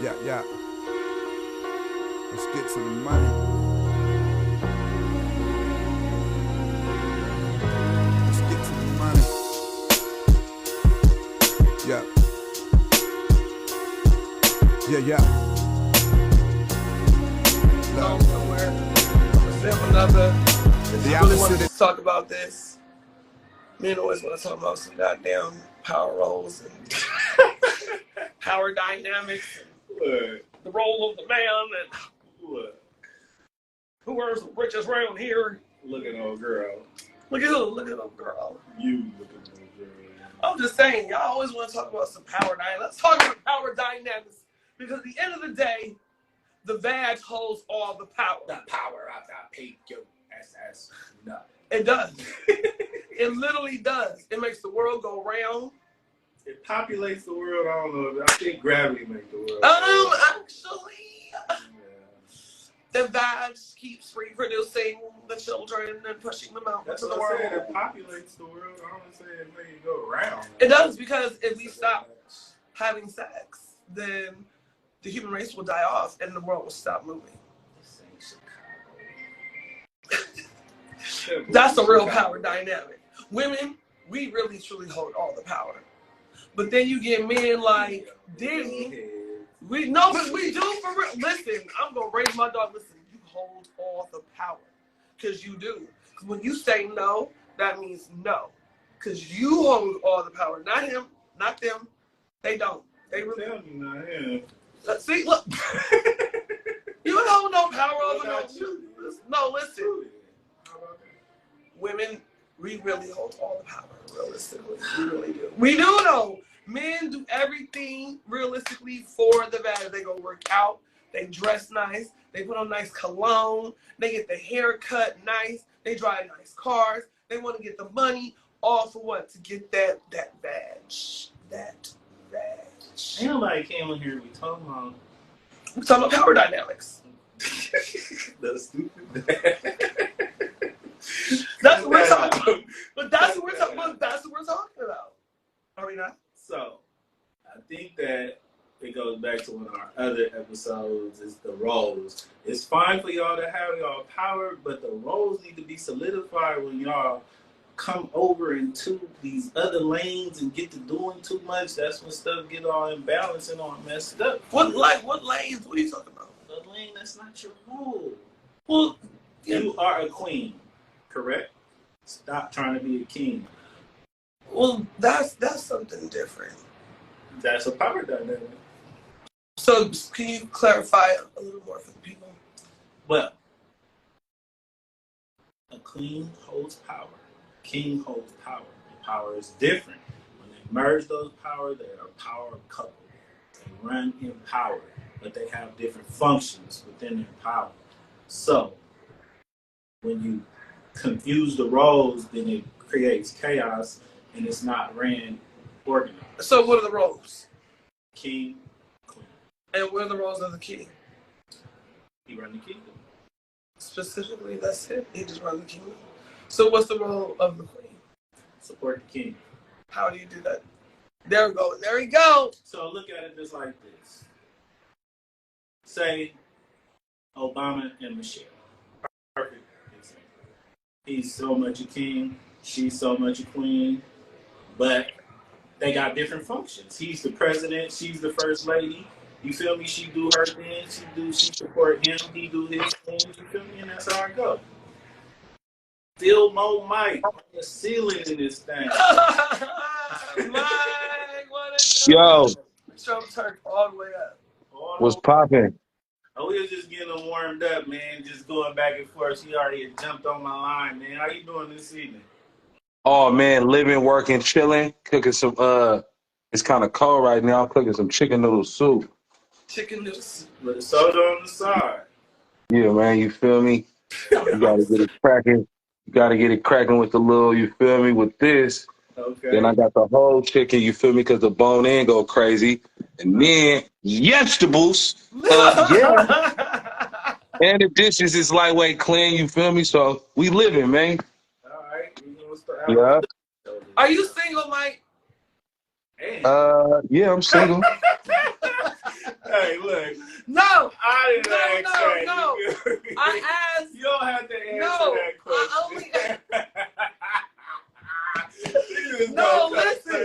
Yeah, yeah. Let's get to the money. Let's get to the money. Yeah. Yeah, yeah. Go somewhere. I'm gonna save another. If you really want to talk about this, men always want to talk about some goddamn power roles and power dynamics and the role of the man and who earns the richest round here. Look at old girl. Look at old girl. You look at old girl. I'm just saying, y'all always want to talk about some power dynamics. Let's talk about power dynamics because at the end of the day, the vag holds all the power. The power of the PQSS. No. It does. It literally does. It makes the world go round. It populates the world. I don't know. I think gravity makes the world. Actually, the vag keeps reproducing the children and pushing them out into the world. It populates the world. I don't say it makes it go around. It does, because if we stop having sex, then the human race will die off and the world will stop moving. That's a real power dynamic. Women, we really truly hold all the power. But then you get men like Diddy. But we do for real. Listen, I'm gonna raise my dog. Listen, you hold all the power, cause you do. Cause when you say no, that means no, cause you hold all the power. Not him, not them. They don't. They really. Tell me not him. See, look. You don't hold no power over no. No, listen. Women, we really hold all the power. Realistically, we really do. We do though. Men do everything realistically for the vag. They go work out. They dress nice. They put on nice cologne. They get the hair cut nice. They drive nice cars. They want to get the money. All for what? To get that vag. That vag. Ain't nobody came in here. We're talking about power dynamics. That's stupid. That's what we're talking about. But that's what we're talking about. That's what we're talking about. Are we not? So, I think that it goes back to one of our other episodes, is the roles. It's fine for y'all to have y'all power, but the roles need to be solidified when y'all come over into these other lanes and get to doing too much. That's when stuff get all imbalanced and all messed up. What lanes? What are you talking about? A lane that's not your role. Well, you are a queen, correct? Stop trying to be a king. Well, that's something different. That's a power dynamic. So, can you clarify a little more for the people? Well, a queen holds power. King holds power. And power is different. When they merge those powers, they are a power couple. They run in power, but they have different functions within their power. So, when you confuse the roles, then it creates chaos, and it's not ran organized. So what are the roles? King, queen. And what are the roles of the king? He runs the kingdom. Specifically, that's it? He just runs the kingdom? So what's the role of the queen? Support the king. How do you do that? There we go. There we go. So look at it just like this. Say Obama and Michelle. Perfect example. He's so much a king. She's so much a queen. But they got different functions. He's the president. She's the first lady. You feel me? She do her thing. She support him. He do his thing. You feel me? And that's how it goes. Fillmoe Mike on the ceiling in this thing. Mike, what is Yo. Trump turned all the way up. What's popping? Oh, we was just getting him warmed up, man. Just going back and forth. He already had jumped on my line, man. How you doing this evening? Oh man, living, working, chilling, cooking some it's kinda cold right now. I'm cooking some chicken noodle soup. Chicken noodles. With a soda on the side. Yeah, man, you feel me? You gotta get it cracking. You gotta get it cracking with the little, you feel me, with this. Okay. Then I got the whole chicken, you feel me, because the bone in go crazy. And then vegetables. Yeah. And the dishes is lightweight clean, you feel me? So we living, man. All right. Yeah. Are you single, Mike? Yeah, I'm single. Hey, look. No. I didn't ask that. No. I asked. You don't have to answer that question. I only No, listen.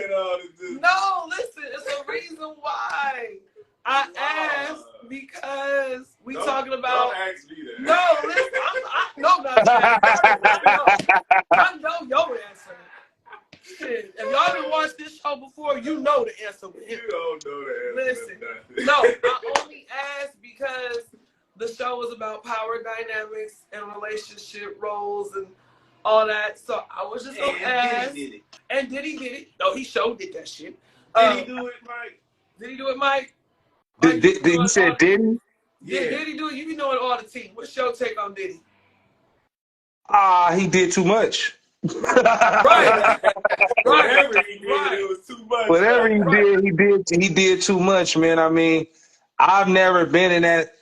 No, listen. It's a reason why. I asked because we talking about. Don't ask me that. No, listen. I know not to ask. I know your answer. Shit, if y'all didn't watch this show before, you know the answer with him. You don't know the answer. Listen, no, I only asked because the show was about power dynamics and relationship roles and all that. So I was just gonna ask. Diddy. And Diddy did it. No, he showed did that shit. Did he do it, Mike? Did he do it, Mike? Did you say Diddy? Yeah, Diddy do it. You be knowing all the tea. What's your take on Diddy? He did too much. Right. Whatever he did, it was too much. Whatever he did too much, man. I mean, I've never been in that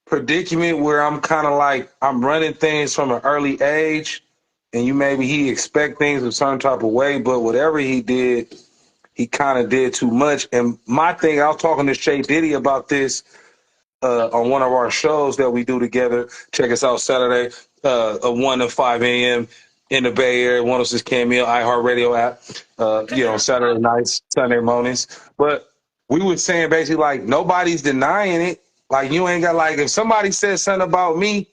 predicament where I'm kind of like I'm running things from an early age, and he expect things a certain type of way, but whatever he did, he kind of did too much. And my thing, I was talking to Shay Diddy about this on one of our shows that we do together. Check us out Saturday, 1 to 5 a.m. in the Bay Area, 106 Cameo, iHeartRadio app, Saturday nights, Sunday mornings. But we were saying basically like nobody's denying it. Like you ain't got like if somebody says something about me,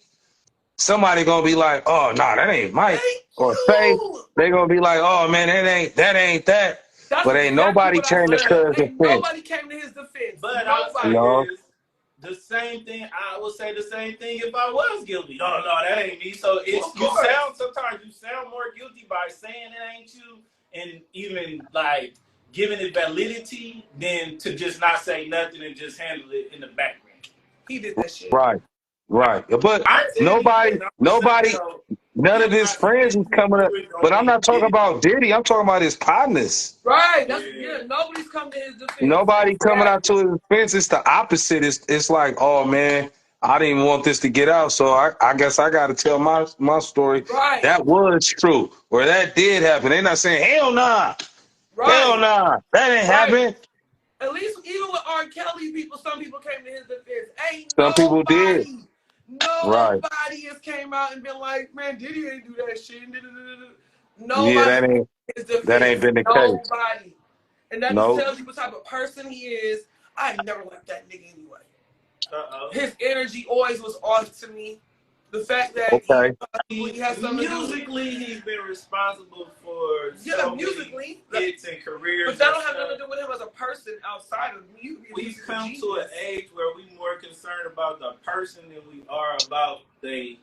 somebody gonna be like, oh no, that ain't Mike or Faye. They gonna be like, oh man, that ain't that. That's but ain't nobody came to his defense. Nobody came to his defense. But nobody. The same thing. I would say the same thing if I was guilty. No, that ain't me. So sometimes you sound more guilty by saying it ain't you, and even like giving it validity than to just not say nothing and just handle it in the background. He did that shit. Right. But nobody. None of his friends is coming up. But I'm not talking about Diddy. I'm talking about his partners. Right. Nobody's coming to his defense. Nobody coming out to his defense. It's the opposite. It's like, oh, man, I didn't even want this to get out. So I guess I got to tell my story. Right. That was true. Or that did happen. They're not saying, hell nah. Right. Hell nah. That ain't happen. At least even with R. Kelly, some people came to his defense. Some people did. Nobody has came out and been like, man, Diddy ain't do that shit. Nobody. Yeah, that ain't been the case. Nobody. And that just tells you what type of person he is. I never liked that nigga anyway. His energy always was off to me. The fact that he has something musically, he's been responsible for musically hits and careers. But that don't have nothing to do with him as a person outside of music. We've come to an age where we're more concerned about the person than we are about the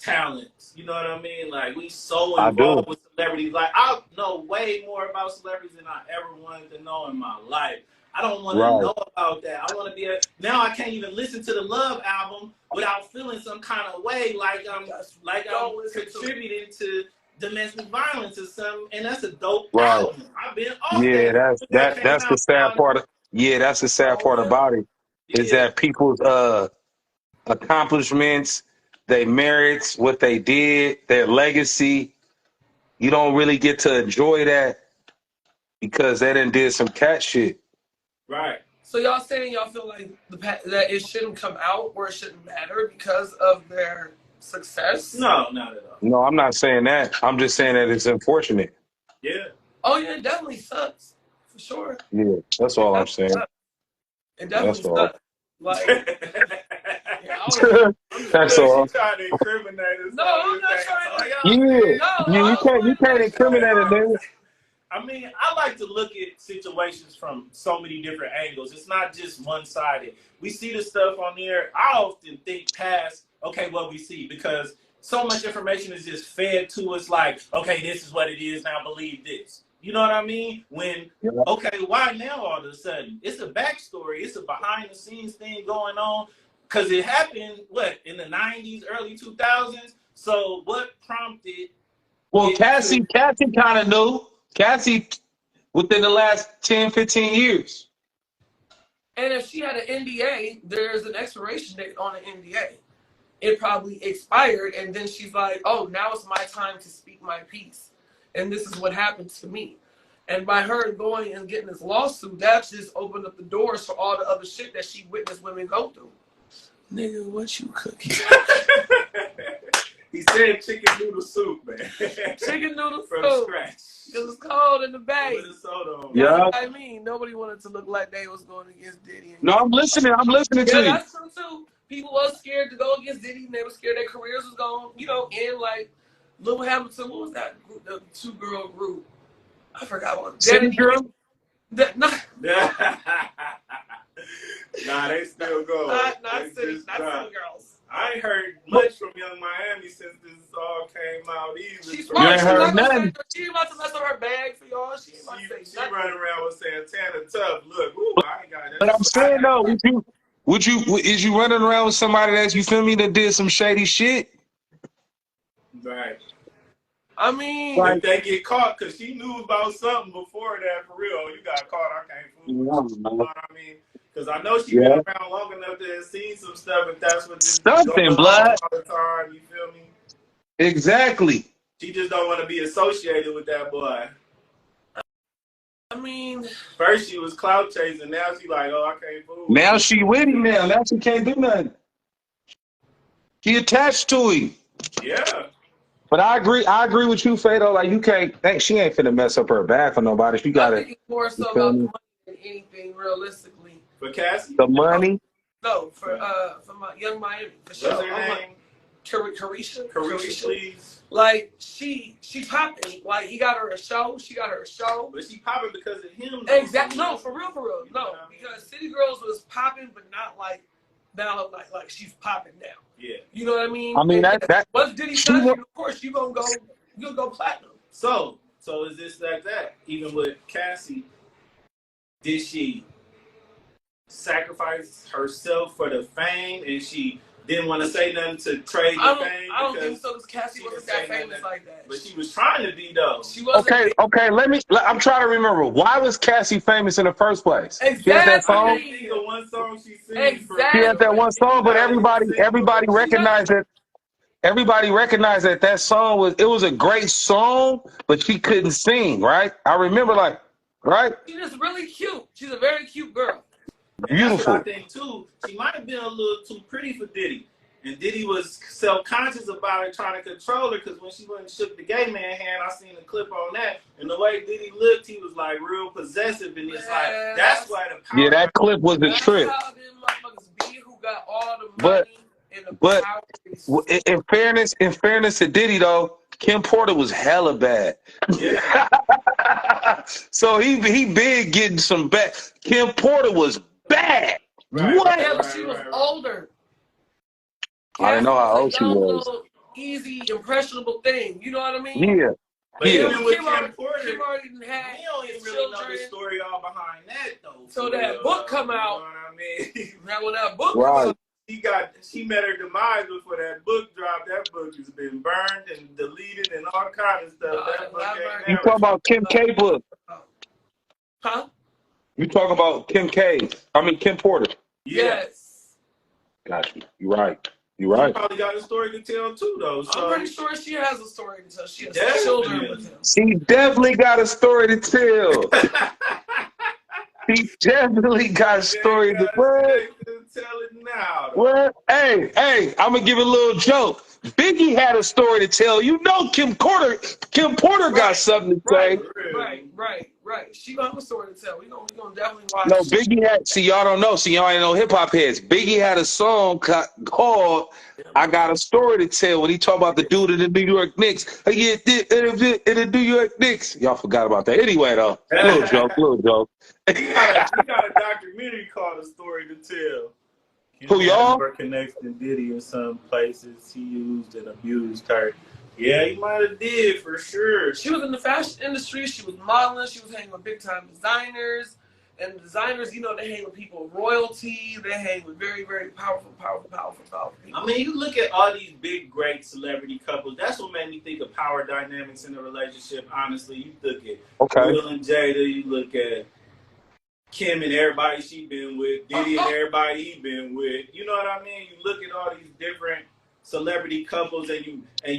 talents. You know what I mean? Like we so involved with celebrities. Like I know way more about celebrities than I ever wanted to know in my life. I don't want to know about that. I want to be now I can't even listen to the Love album without feeling some kind of way like I'm contributing to domestic violence or something, and that's a dope album. I've been off that's the sad part. That's the sad part about it is that people's accomplishments, their merits, what they did, their legacy, you don't really get to enjoy that because they done did some cat shit. Right. So y'all saying y'all feel like that it shouldn't come out or it shouldn't matter because of their success? No, not at all. No, I'm not saying that. I'm just saying that it's unfortunate. Yeah. Oh yeah, it definitely sucks. For sure. Yeah, that's all I'm saying. It definitely sucks. Like that's all. Trying to incriminate us. No, I'm not trying to. You can't incriminate it, man. I mean, I like to look at situations from so many different angles. It's not just one-sided. We see the stuff on there. I often think past, what we see, because so much information is just fed to us like, okay, this is what it is, now believe this. You know what I mean? When, why now all of a sudden? It's a backstory. It's a behind-the-scenes thing going on because it happened, in the 90s, early 2000s? So what prompted... Well, Cassie kind of knew. Cassie, within the last 10, 15 years. And if she had an NDA, there's an expiration date on an NDA. It probably expired, and then she's like, oh, now it's my time to speak my piece. And this is what happened to me. And by her going and getting this lawsuit, that just opened up the doors for all the other shit that she witnessed women go through. Nigga, what you cooking? He said chicken noodle soup, man. Chicken noodle from soup. scratch. Because it's cold in the bay. With a soda on. Yeah. That's what I mean. Nobody wanted to look like they was going against Diddy. No, I'm listening. I'm listening to Yeah, you. that's true too. People was scared to go against Diddy, and they were scared their careers was going, end like Lil Hamilton. What was that group? The 2-girl group. I forgot what. City Girl? Nah, Nah, they still go. not City Girls. I ain't heard much from Young Miami since this all came out either. She's smart. You ain't heard She nothing. about to mess up her bag for y'all. She ain't about to say She nothing. running around with Santana Tough. Look, ooh, I ain't got that. But I'm saying though, is you running around with somebody that's, you feel me, that did some shady shit? Right. I mean, If they get caught, because she knew about something before that, for real. You got caught, I can't fool you. You know what I mean? Because I know she been around long enough to have seen some stuff, if that's what just Something, blood. all the time, you feel me? Exactly. She just don't want to be associated with that boy. I mean, first she was clout chasing, now she like, oh, I can't fool. Now she with him now. Now she can't do nothing. She attached to him. Yeah. But I agree with you, Fado. Like, you can't think she ain't finna mess up her back for nobody. She got I think it's more so about the money than anything, realistically. For Cassie? The money? No, for my Young Miami. For sure. What's her name? Carisha, please. Like she popping. Like he got her a show. She got her a show. But she popping because of him. Exactly. No, for real. No, because City Girls was popping, but not like now. Like she's popping now. Yeah. You know what I mean? I mean, that once Diddy touch you, of course you gonna go platinum. So is this like that? Even with Cassie, did she sacrifice herself for the fame, and she didn't want to say nothing to trade the fame? I don't think so, because Cassie wasn't that famous like that. But she was trying to be, though. She wasn't. Okay. I'm trying to remember. Why was Cassie famous in the first place? Exactly. She had that song. I can't think of one song she sings. Exactly. She had that one song, but everybody recognized it. Everybody recognized that song was a great song, but she couldn't sing, right? I remember, right? She's just really cute. She's a very cute girl. Beautiful. That's what I think too. She might have been a little too pretty for Diddy, and Diddy was self-conscious about it, trying to control her. Because when she went and shook the gay man hand, I seen a clip on that, and the way Diddy looked, he was like real possessive, and it's like that's why the power. Yeah, that clip was the trip. That's how them motherfuckers be, who got all the money and the power. In fairness to Diddy though, Kim Porter was hella bad. Yeah. So he big getting some back. Kim Porter was bad. Right. What? Yeah, but she was older. I didn't know how old she was. Little, easy, impressionable thing. You know what I mean? Yeah. But even with Kim Porter, Kim already had. we don't even really know the story all behind that though. So that book come out. You know what I mean? Now when that book Right. comes out, she met her demise before that book dropped. That book has been burned and deleted and all kind of stuff. That book ain't You talking about Kim K book? Huh? You talking about Kim Porter? Yeah. Yes. Got you. You're right. You're right. She probably got a story to tell too, though. So. I'm pretty sure she has a story to tell. She has children with him. She definitely got a story to tell. He definitely got a story to tell it now. Well, hey, I'm gonna give a little joke. Biggie had a story to tell. You know, Kim Porter got something to say. Right. She gonna have a story to tell. We gonna definitely watch. No, Biggie had. See, y'all don't know. See, y'all ain't know hip hop heads. Biggie had a song called "I Got a Story to Tell" when he talked about the dude in the New York Knicks. In the New York Knicks. Y'all forgot about that. Anyway, though, little joke. He got a documentary called "A Story to Tell." Who y'all? Connects to Diddy in some places. He used and abused her. Yeah, he might have did for sure. She was in the fashion industry. She was modeling. She was hanging with big time designers. And designers, they hang with people of royalty. They hang with very, very powerful people. I mean, you look at all these big, great celebrity couples. That's what made me think of power dynamics in a relationship. Honestly, you look at Will and Jada. You look at Kim and everybody she been with, Diddy and everybody he been with. You know what I mean? You look at all these different celebrity couples and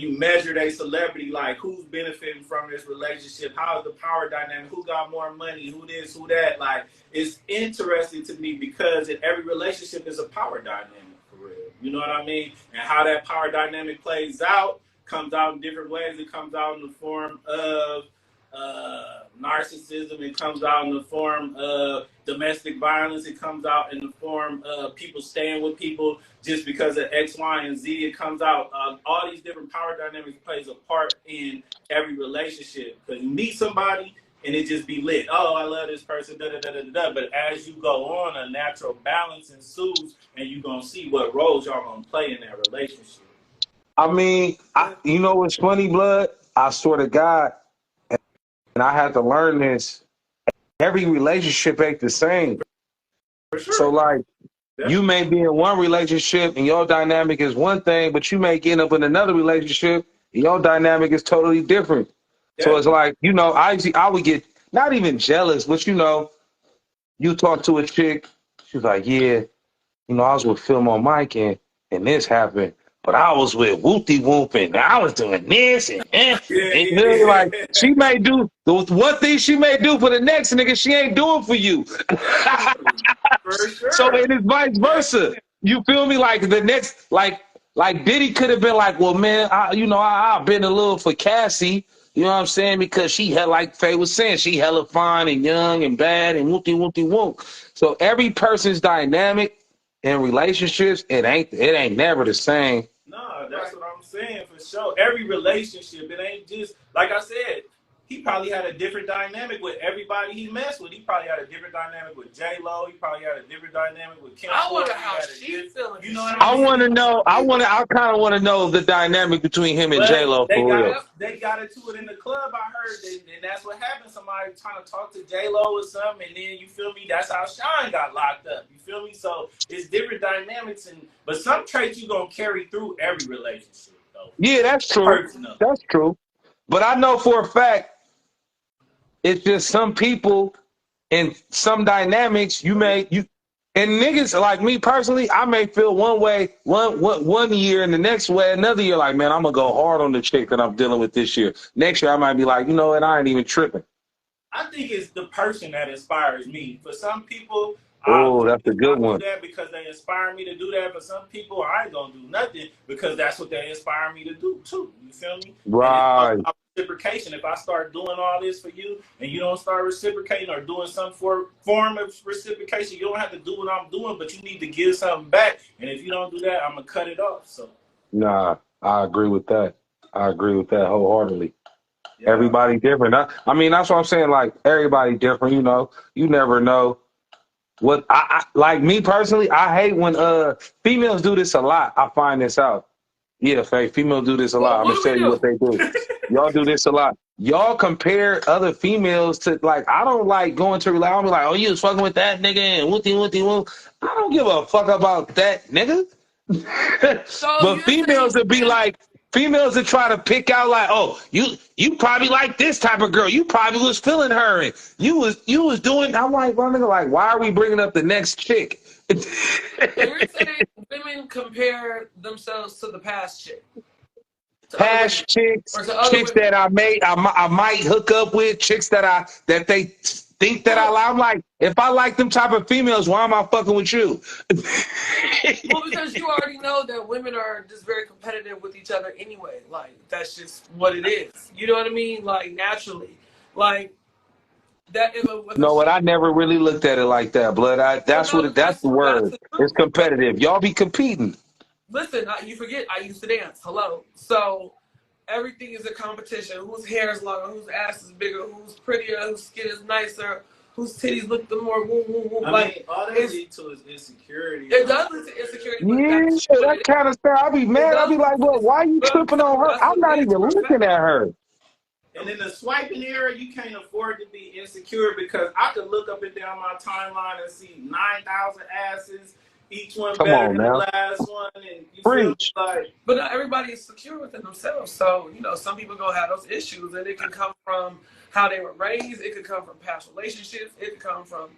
you measure their celebrity, like who's benefiting from this relationship, how's the power dynamic, who got more money, who this, who that. Like, it's interesting to me because in every relationship is a power dynamic for real. You know what I mean? And how that power dynamic plays out comes out in different ways. It comes out in the form of narcissism. It comes out in the form of domestic violence. It comes out in the form of people staying with people just because of X, Y, and Z. It comes out. All these different power dynamics plays a part in every relationship. Because you meet somebody and it just be lit. Oh, I love this person, da da da da da. But as you go on, a natural balance ensues, and you're gonna see what roles y'all gonna play in that relationship. I mean, you know what's funny, blood? I swear to God, and I had to learn this. Every relationship ain't the same. For sure. So, like, you may be in one relationship and your dynamic is one thing, but you may end up in another relationship and your dynamic is totally different. So it's like, you know, I would get not even jealous, but you know, you talk to a chick, she's like, yeah, you know, I was with Fillmoe Mike and this happened, but I was with Whoopty Whoop and I was doing this and like she may do the one thing she may do for the next nigga, she ain't doing for you. For sure. So it is vice versa. You feel me? Like the next, like Diddy could have been like, well, man, I've been a little for Cassie. You know what I'm saying? Because she had, like Faye was saying, she hella fine and young and bad and whoopty whoop. So every person's dynamic in relationships, it ain't never the same. No, that's what I'm saying for sure. Every relationship, it ain't just like I said. He probably had a different dynamic with everybody he messed with. He probably had a different dynamic with J-Lo. He probably had a different dynamic with Kim. I wonder how she's feeling. You know what I mean? I want to know. I kind of want to know the dynamic between him and J-Lo for real. They got into it in the club. I heard, and that's what happened. Somebody trying to talk to J-Lo or something, and then you feel me? That's how Sean got locked up. You feel me? So it's different dynamics, but some traits you gonna carry through every relationship, though. Yeah, that's true. Personal. That's true. But I know for a fact, it's just some people and some dynamics and niggas like me personally, I may feel one way one year and the next way another year, like, man, I'm gonna go hard on the chick that I'm dealing with this year. Next year I might be like, you know what, I ain't even tripping. I think it's the person that inspires me. For some people, that's a good one. Do that because they inspire me to do that. For some people, I ain't gonna do nothing because that's what they inspire me to do too. You feel me? Right. And reciprocation. If I start doing all this for you and you don't start reciprocating or doing some form of reciprocation, you don't have to do what I'm doing, but you need to give something back. And if you don't do that, I'm gonna cut it off. So. Nah, I agree with that. I agree with that wholeheartedly. Yeah. Everybody different. I mean, that's what I'm saying. Like, everybody different. You know, you never know. What I like me personally, I hate when females do this a lot. I find this out. Yeah, Faye, females do this a lot. I'm gonna tell you what they do. Y'all do this a lot. Y'all compare other females to, like, I don't like going to rely on me like, oh, you was fucking with that nigga and whoopty. I don't give a fuck about that nigga. But females would be like, females that try to pick out like, oh, you probably like this type of girl. You probably was feeling her and you was doing. I'm like, well, nigga, like, why are we bringing up the next chick? You're saying women compare themselves to the past chick. Past chicks that I might hook up with, chicks that they think that I like. I'm like, if I like them type of females, why am I fucking with you? Well, because you already know that women are just very competitive with each other anyway. Like, that's just what it is. You know what I mean? Like, naturally. Like, that. No, what I never really looked at it like that, blood. That's the word. It's competitive. Y'all be competing. Listen, you forget I used to dance. Hello. So everything is a competition. Whose hair is longer, whose ass is bigger, who's prettier, whose skin is nicer, whose titties look the more woo woo woo. I mean, all that leads to is insecurity. It does lead to insecurity. Yeah, that kind of stuff. I'll be mad. I'll be like, well, why are you tripping on her? I'm not even looking at her. And in the swiping era, you can't afford to be insecure because I could look up and down my timeline and see 9,000 asses. Each one better than the last one, and you feel like. But not everybody is secure within themselves. So, you know, some people gonna have those issues, and it can come from how they were raised. It could come from past relationships. It could come from,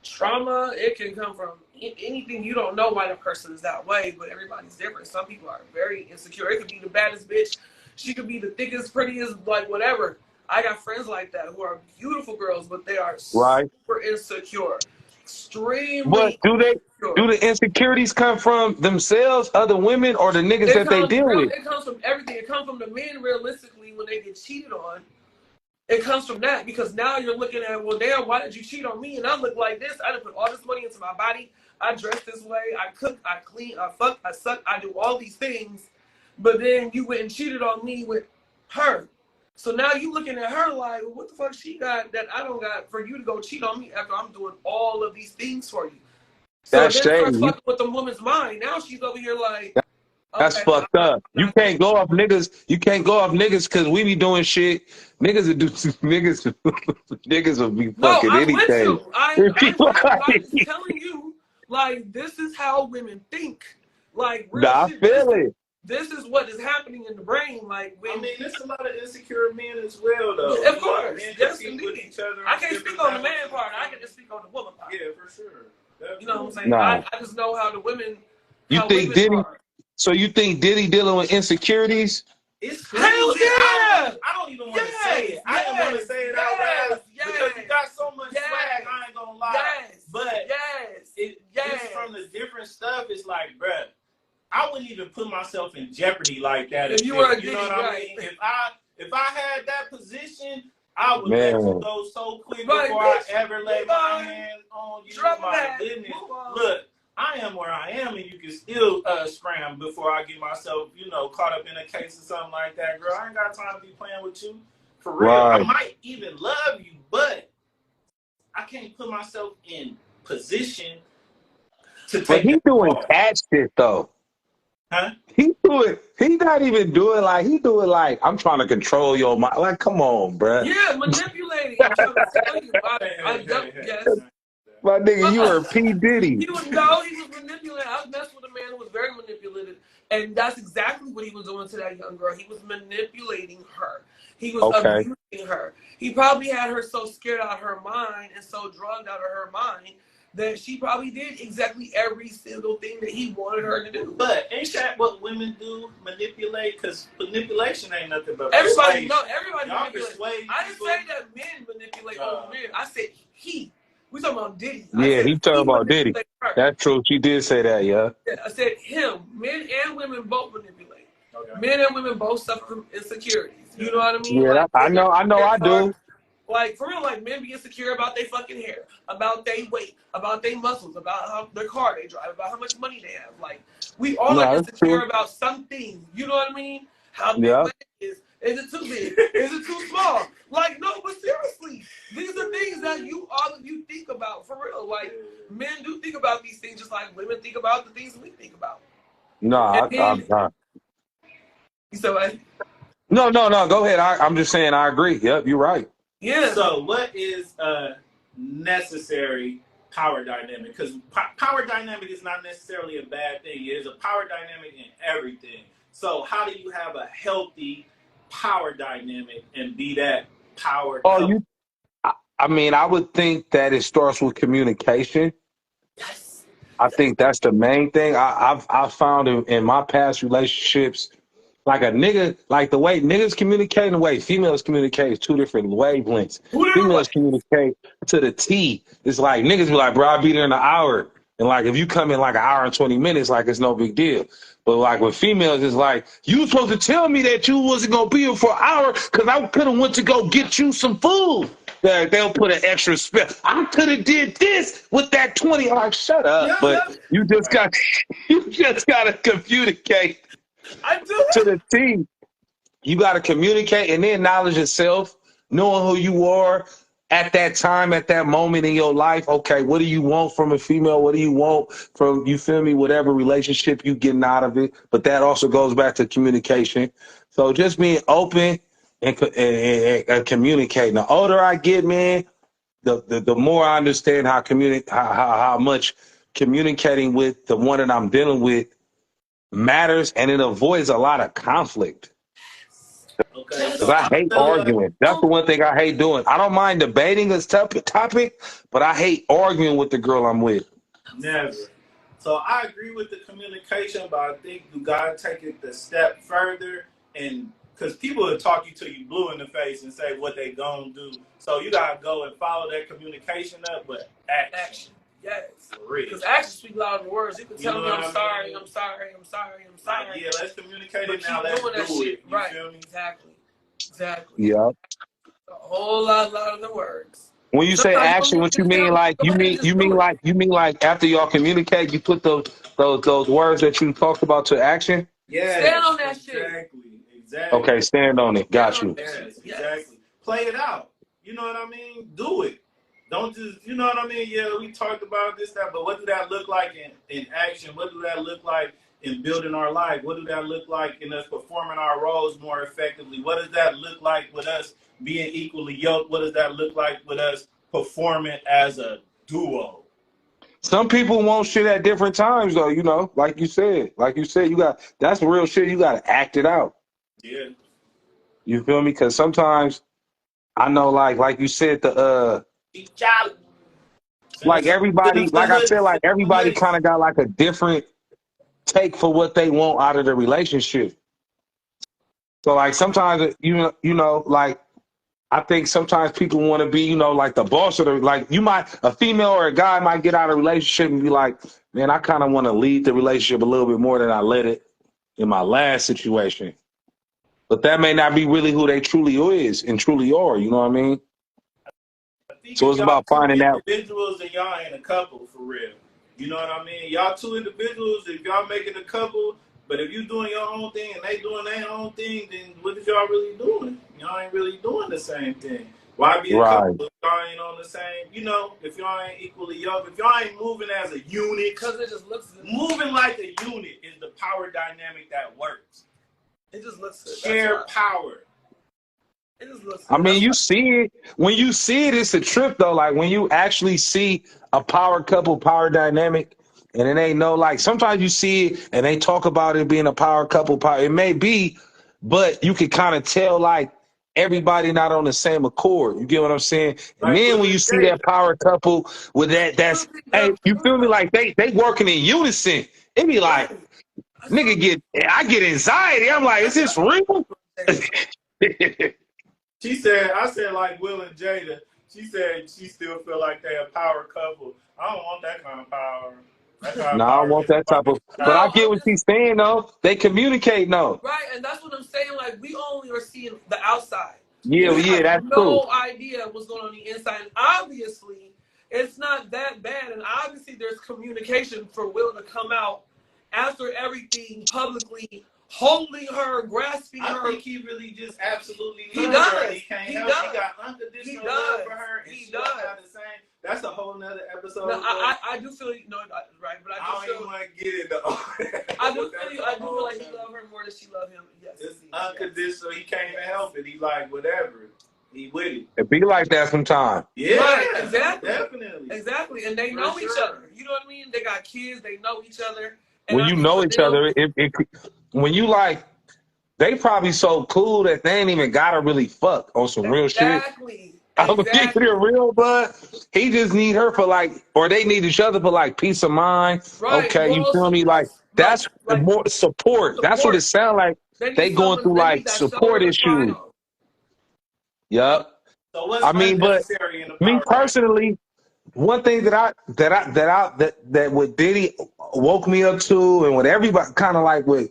trauma. It can come from anything. You don't know why the person is that way, but everybody's different. Some people are very insecure. It could be the baddest bitch. She could be the thickest, prettiest, like whatever. I got friends like that who are beautiful girls, but they are Right. super insecure. But Extremely do insecure. the insecurities come from themselves, other women, or the niggas It that they comes deal with? it comes from everything. It comes from the men realistically when they get cheated on. It comes from that because now you're looking at, well, damn, why did you cheat on me? And I look like this. I done put all this money into my body. I dress this way. I cook. I clean. I fuck. I suck. I do all these things. But then you went and cheated on me with her. So now you looking at her like, well, what the fuck she got that I don't got for you to go cheat on me after I'm doing all of these things for you? So That's then it starts shady. fucking with the woman's mind. Now she's over here like, That's okay, well, fucked up. You can't go off niggas. You can't go off niggas because we be doing shit. Niggas will do niggas. Niggas will be no, fucking I'm with anything. you. I'm just telling you, like, this is how women think. Like, real Nah, I shit. feel it. This is what is happening in the brain. Like, when, I mean, there's a lot of insecure men as well, though. of course, Men yes, compete with indeed. each other. I can't speak on the man part. I can just speak on the woman part. Yeah, for sure. You know what I'm saying? Nah. I just know how the women. You How think women Diddy? are. So you think Diddy dealing with insecurities? It's Hell crazy. yeah! I don't even want to Yes, say it. I didn't want to say it out loud because you got so much yes, swag. I ain't gonna lie. Yes, But yes, just from the different stuff, it's like, bruh, I wouldn't even put myself in jeopardy like that. If you were a you Diddy, know what I right. mean? If I had that position, I would Man. let you go so quick Right, before bitch. I ever lay my hands on you. Drop My that. goodness. Move on. Look, I am where I am, and you can still scram before I get myself, caught up in a case or something like that, girl. I ain't got time to be playing with you. For real. Right. I might even love you, but I can't put myself in position to take But he that doing ball. cat shit though. Huh? He not even doing like he doing like I'm trying to control your mind. Like, come on, bruh. Yeah, manipulating. I'm trying to tell you. Yes. My nigga, you are P. Diddy. He was manipulating. I messed with a man who was very manipulative, and that's exactly what he was doing to that young girl. He was manipulating her. He was abusing her. He probably had her so scared out of her mind and so drugged out of her mind that she probably did exactly every single thing that he wanted her to do. But ain't that what women do? Manipulate? Because manipulation ain't nothing but everybody Y'all manipulates. persuade I didn't people. say that men manipulate other men. I said he. We talking about Diddy. Yeah, he talking about Diddy. Her. That's true. She did say that, yeah. I said him. Men and women both manipulate. Okay. Men and women both suffer from insecurities. You know what I mean? Yeah, like, I know, I do. Like, for real, like, men be insecure about their fucking hair, about their weight, about their muscles, about how their car they drive, about how much money they have. Like, we all are insecure about something. You know what I mean? How big my head is. Is it too big? Is it too small? Like, no, but seriously, these are things that all of you think about, for real. Like, men do think about these things just like women think about the things we think about. No, You said what? No, go ahead. I'm just saying I agree. Yep, you're right. Yeah. So what is a necessary power dynamic? Because power dynamic is not necessarily a bad thing. It is a power dynamic in everything. So how do you have a healthy power dynamic and be that power couple? I mean, I would think that it starts with communication. Yes. I think that's the main thing. I've found in my past relationships, like a nigga, like the way niggas communicate and the way females communicate is two different wavelengths. Females communicate to the T. It's like niggas be like, bro, I'll be there in an hour. And like if you come in like an hour and 20 minutes, like it's no big deal. But like with females, it's like, you supposed to tell me that you wasn't gonna be here for an hour because I could have went to go get you some food. They'll put an extra spell. I could have did this with that 20. Like, shut up. You just got to communicate. I do to the team. You got to communicate and then knowledge yourself, knowing who you are at that time, at that moment in your life. Okay, what do you want from a female? What do you want from, you feel me, whatever relationship you getting out of it? But that also goes back to communication. So just being open and communicating. The older I get, man, the more I understand how much communicating with the one that I'm dealing with matters, and it avoids a lot of conflict. Okay, Yes. so Because I I hate feel like arguing. That's the one thing I hate doing. I don't mind debating a topic, but I hate arguing with the girl I'm with. never. So I agree with the communication, but I think you gotta take it the step further, and because people will talk you till you blue in the face and say what they gonna do. So you gotta go and follow that communication up, but action. Yes. For real. Because actions speak louder than words. You can tell You me know I'm what I sorry, mean? I'm sorry, I'm sorry, I'm Like, sorry. yeah, let's communicate But it now. keep Let's doing that do shit. it. You Right. feel me? Exactly. Exactly. Yeah. A whole lot louder than words. When you say Sometimes action, what you you mean? know, Like go ahead and just do it. you mean like after y'all communicate, you put those words that you talked about to action? Yeah. Stand on that shit. Exactly. Okay, stand on it. Got you. Yes, exactly. Play it out. You know what I mean? Do it. Don't just, you know what I mean? Yeah, we talked about this, that, but what do that look like in action? What do that look like in building our life? What do that look like in us performing our roles more effectively? What does that look like with us being equally yoked? What does that look like with us performing as a duo? Some people want shit at different times though, you know, like you said. That's real shit. You gotta act it out. Yeah. You feel me? Because sometimes I know like you said, like everybody, like I said, like everybody kind of got like a different take for what they want out of the relationship. So like sometimes you know, like I think sometimes people want to be, you know, like the boss of the, like a female or a guy might get out of a relationship and be like, man, I kind of want to lead the relationship a little bit more than I let it in my last situation. But that may not be really who they truly is and truly are. You know what I mean? I think So if it's y'all about two finding out. individuals and y'all ain't a couple for real. You know what I mean? Y'all two individuals, if y'all making a couple, but if you doing your own thing and they doing their own thing, then what is y'all really doing? Y'all ain't really doing the same thing. Why be a couple Right. if y'all ain't on the same, you know, if y'all ain't equally yoked, if y'all ain't moving as a unit, Because it just looks good. moving like a unit is the power dynamic that works. It just looks good. Share power. It just looks good. I mean, you see it. When you see it, it's a trip though. Like when you actually see a power couple, power dynamic, and it ain't no like. Sometimes you see it and they talk about it being a power couple, power. It may be, but you can kind of tell like everybody not on the same accord. You get what I'm saying? And Like then Will when you and see Jada. that power couple with that's hey, you feel me? Like they working in unison. It be like nigga I get anxiety. I'm like, is this real? I said like Will and Jada. She said she still feel like they a power couple. I don't want that kind of power. That kind No, of I don't power want is that type of. But I No, get what she's saying though. They communicate though. right, and that's what I'm saying. Like we only are seeing the outside. Yeah, We yeah, have that's true. no idea what's going on the inside. And obviously, it's not that bad. And obviously, there's communication for Will to come out after everything publicly, holding her, grasping her. I think he really just absolutely He loves does. her. He can't He help. does. He got unconditional He does. love for her. And He she does. not the same. That's a whole nother episode. No, I do feel right, but I don't even want to get into I do feel like he loved her more than she loved him. Yes, it's unconditional. He can't even help it. He like whatever. He with it. It be like that sometimes. Yeah, right, exactly, definitely, exactly, and they know each other. You know what I mean? They got kids. They know each other. And When I you think know for each them, other, when you like, they probably so cool that they ain't even gotta really fuck on some real shit. exactly. I'm gonna keep it real, but he just need her for like, or they need each other for like peace of mind. Right, Okay, you moral feel me? Like right, that's like more support. That's what it sounds like. They They need going through They like need that support shoulder to cry issues. on. Yup. So what's I mean, but unnecessary in the me power dynamic? personally, one thing that what Diddy woke me up to, and what everybody kind of like with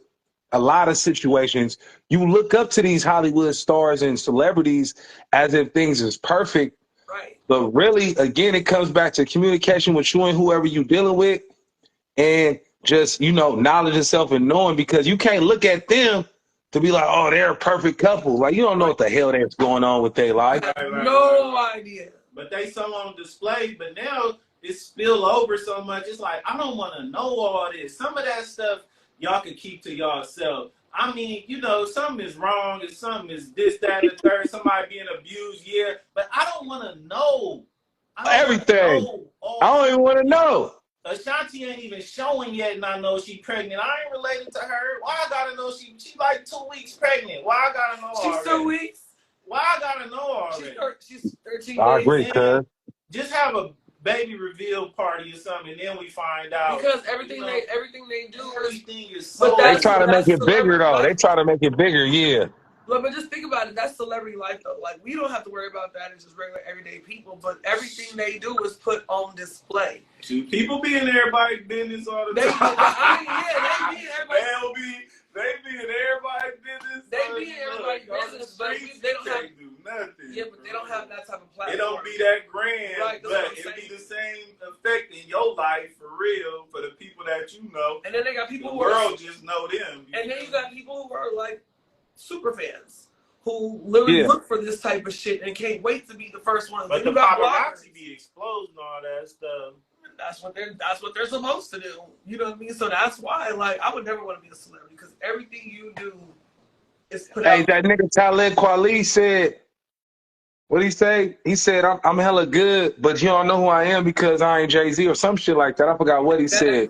a lot of situations, you look up to these Hollywood stars and celebrities as if things is perfect. Right. But really, again, it comes back to communication with you and whoever you dealing with, and just knowledge of self and knowing, because you can't look at them to be like, oh, they're a perfect couple. Like you don't know what the hell that's going on with their life. No idea. But they so on display, but now it's spill over so much. It's like I don't want to know all this. Some of that stuff y'all can keep to yourself. I mean, something is wrong, and something is this, that, and the third. Somebody being abused, but I don't want to know. Everything. I don't even want to know. Ashanti ain't even showing yet, and I know she pregnant. I ain't related to her. Why I gotta know she like 2 weeks pregnant? Why I gotta know She's already? 2 weeks. Why I gotta know already? She's 13 I days. agree, cuz. Just have a baby reveal party or something, and then we find out. Because everything they do is so. But They that's try to make it bigger, celebrity though. life. They try to make it bigger, yeah. But just think about it. That's celebrity life, though. Like, we don't have to worry about that. It's just regular, everyday people. But everything they do is put on display. People be in everybody's business all the time. They be in everybody's They be in everybody's business. They be in everybody's business, but they don't have do nothing. Yeah, but they don't have that type of platform. It don't be that grand, right, but it be the same effect in your life for real for the people that you know. And then they got people the world just know them. And then you got people who are like super fans who literally look for this type of shit and can't wait to be the first ones. But the paparazzi be exposing all that stuff. That's what they're supposed to do. You know what I mean? So that's why, like, I would never want to be a celebrity because everything you do is put out. Hey, that nigga Talib Kweli said, what'd he say? He said, I'm hella good, but you don't know who I am because I ain't Jay-Z or some shit like that. I forgot what he said.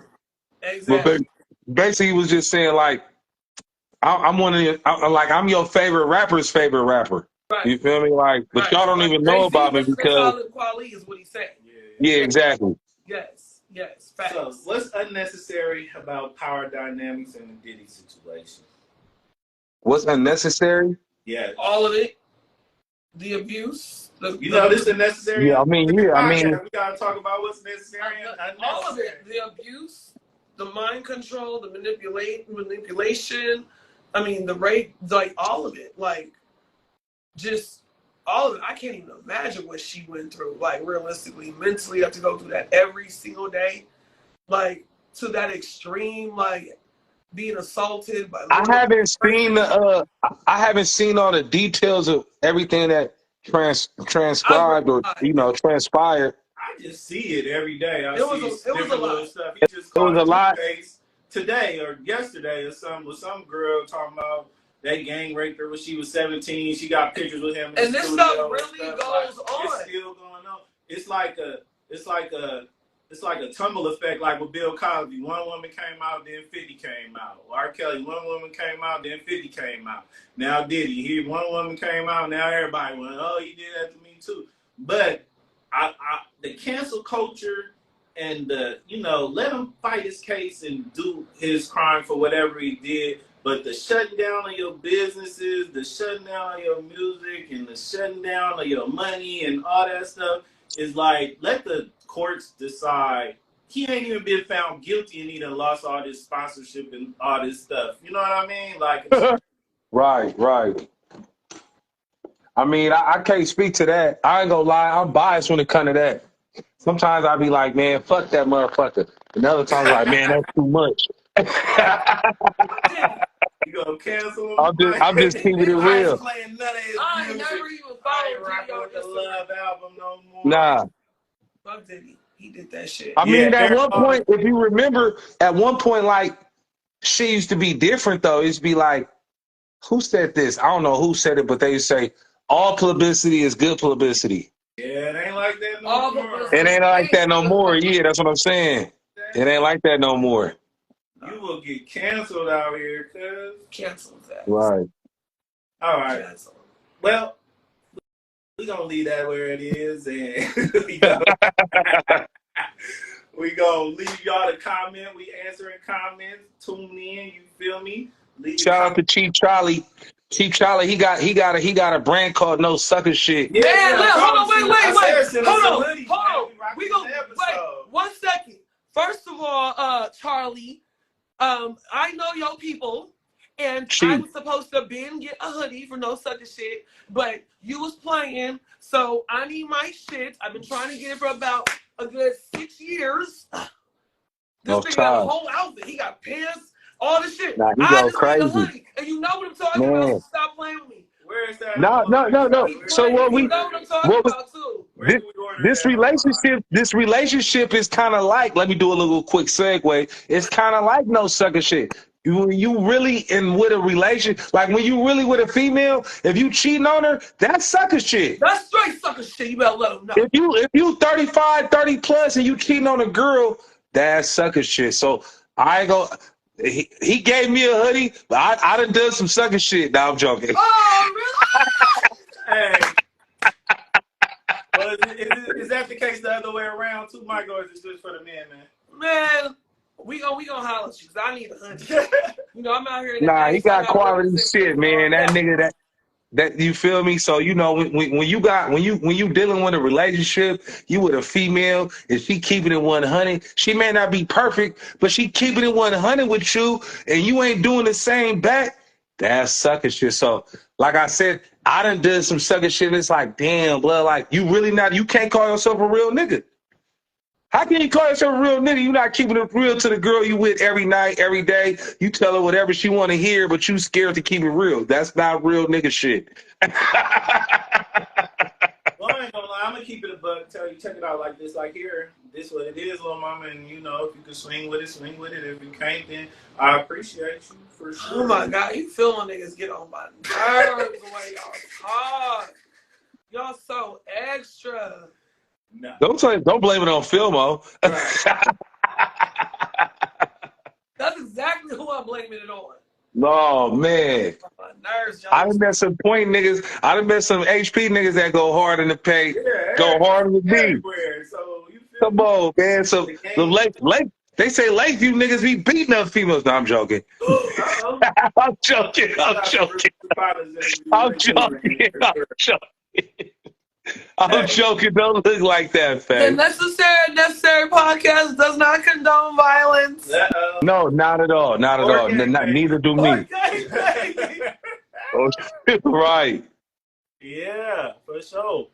Exactly. But basically, he was just saying, like, I'm one of the, I'm your favorite rapper's favorite rapper. Right. You feel me? Like, but y'all don't even know about me because Talib Kweli is what he said. Yeah, exactly. Yes, facts. So, what's unnecessary about power dynamics in the Diddy situation? What's unnecessary? Yeah, all of it. The abuse. This is unnecessary. Yeah, I mean, we gotta talk about what's necessary and unnecessary. All of it. The abuse, the mind control, the manipulation. I mean, the rape, like all of it. Like, just all of it. I can't even imagine what she went through. Like, realistically, mentally, you have to go through that every single day. Like, to that extreme, like being assaulted by. I haven't seen all the details of everything that transcribed or transpired. I just see it every day. It was a lot. Stuff. He just it was a lot. Today or yesterday or something with some girl talking about they gang raped her when she was 17. She got pictures with him. And this stuff really goes on. It's still going on. It's like a tumble effect, like with Bill Cosby. One woman came out, then 50 came out. R. Kelly, one woman came out, then 50 came out. Now Diddy, one woman came out, now everybody went, oh, he did that to me too. But the cancel culture and let him fight his case and do his crime for whatever he did. But the shutting down of your businesses, the shutting down of your music, and the shutting down of your money and all that stuff is like, let the courts decide. He ain't even been found guilty and he done lost all this sponsorship and all this stuff. You know what I mean? Like, Right. I mean, I can't speak to that. I ain't gonna lie, I'm biased when it comes to that. Sometimes I be like, man, fuck that motherfucker. And other times like, man, that's too much. You gonna cancel him? I'm just keeping it real. I never even followed the Love album no more. Nah. Fuck Diddy. He did that shit. I mean, at one point, if you remember, at one point, like, she used to be different, though. It used to be like, who said this? I don't know who said it, but they say, all publicity is good publicity. Yeah, it ain't like that no more. It ain't like that no more. Yeah, that's what I'm saying. It ain't like that no more. You will get canceled out here, cuz. Canceled that. Right. All right. Canceled. Well, we're going to leave that where it is. And we going to leave y'all to comment. We answering comments. Tune in. You feel me? Shout out to Chief Charlie. Chief Charlie, he got a brand called No Sucker Shit. Yeah, hold on, wait. Hold on. We gonna wait 1 second. First of all, Charlie, I know your people, and I was supposed to get a hoodie for No Sucker Shit, but you was playing, so I need my shit. I've been trying to get it for about a good 6 years. This nigga got a whole outfit. He got pants. All this shit. Nah, I just need a hoodie. And you know what I'm talking about, so stop playing with me. Where is that? No. So what we know what I'm talking about too. This relationship is kind of like, let me do a little quick segue. It's kind of like No Sucker Shit. You really with a relation, like when you really with a female, if you cheating on her, that's sucker shit. That's straight sucker shit. You better let them know. If you 35, 30 plus and you cheating on a girl, That's sucker shit. So I ain't go. He gave me a hoodie, but I done some sucker shit. Now I'm joking. Oh, really? Hey. Well, is that the case the other way around too, Mike, or is it just for the men, man? Man, we gonna holler at you because I need a hoodie. You know, I'm out here in the Nah, he A, so I got gotta quality represent shit, man. That Frisco. nigga, that you feel me? So you know when you dealing with a relationship, you with a female, and she keeping it 100. She may not be perfect, but she keeping it 100 with you, and you ain't doing the same back. That's sucker shit. So like I said, I done did some sucker shit. It's like, damn, blood, like you really not. You can't call yourself a real nigga. How can you call yourself a real nigga? You not keeping it real to the girl you with every night, every day. You tell her whatever she want to hear, but you scared to keep it real. That's not real nigga shit. Well, I ain't gonna lie. I'm gonna keep it a buck. Tell you, check it out like this. Like here, this what it is, little mama. And you know, if you can swing with it, swing with it. If you can't, then I appreciate you for sure. Oh my God, you feeling niggas get on my nerves the way y'all talk. Y'all so extra. No. Don't blame it on Fillmoe. Right. That's exactly who I'm blaming it on. No, man. My nerves, y'all. I done met some point niggas. I done met some HP niggas that go hard in the paint, go harder than me. Everywhere. So you feel Come on, man. So the late, they say Lakeview niggas be beating up females. No, I'm joking. I'm joking. I'm joking. I'm joking. I'm joking. I'm joking. Don't look like that, The fam. necessary podcast does not condone violence. No, not at all. Not at all. Neither do me. Right. Yeah, for sure.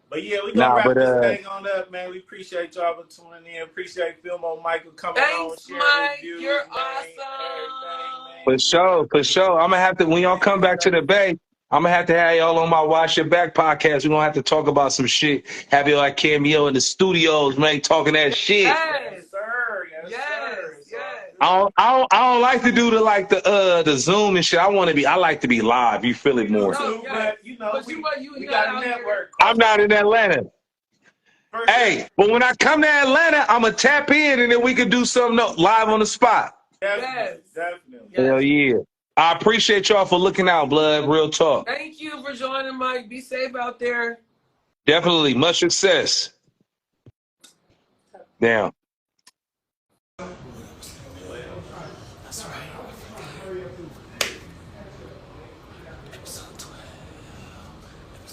But yeah, we gonna wrap this thing on up, man. We appreciate y'all for tuning in. Appreciate Fillmoe Michael coming on, sharing Mike. his views. You're man, awesome. For sure, for sure. I'm gonna have to when y'all come back to the Bay. I'm gonna have to have y'all on my Wash Your Back podcast. We're gonna have to talk about some shit. Have y'all like cameo in the studios, man, talking that shit. Yes, sir. Yes. I don't like to do the Zoom and shit. I like to be live. You feel it more. No, but you know, we got a network. I'm not in Atlanta. Hey, but when I come to Atlanta, I'm gonna tap in and then we can do something live on the spot. Definitely. Hell yeah. I appreciate y'all for looking out, blood. Real talk. Thank you for joining, Mike. Be safe out there. Definitely. Much success. Damn. That's right.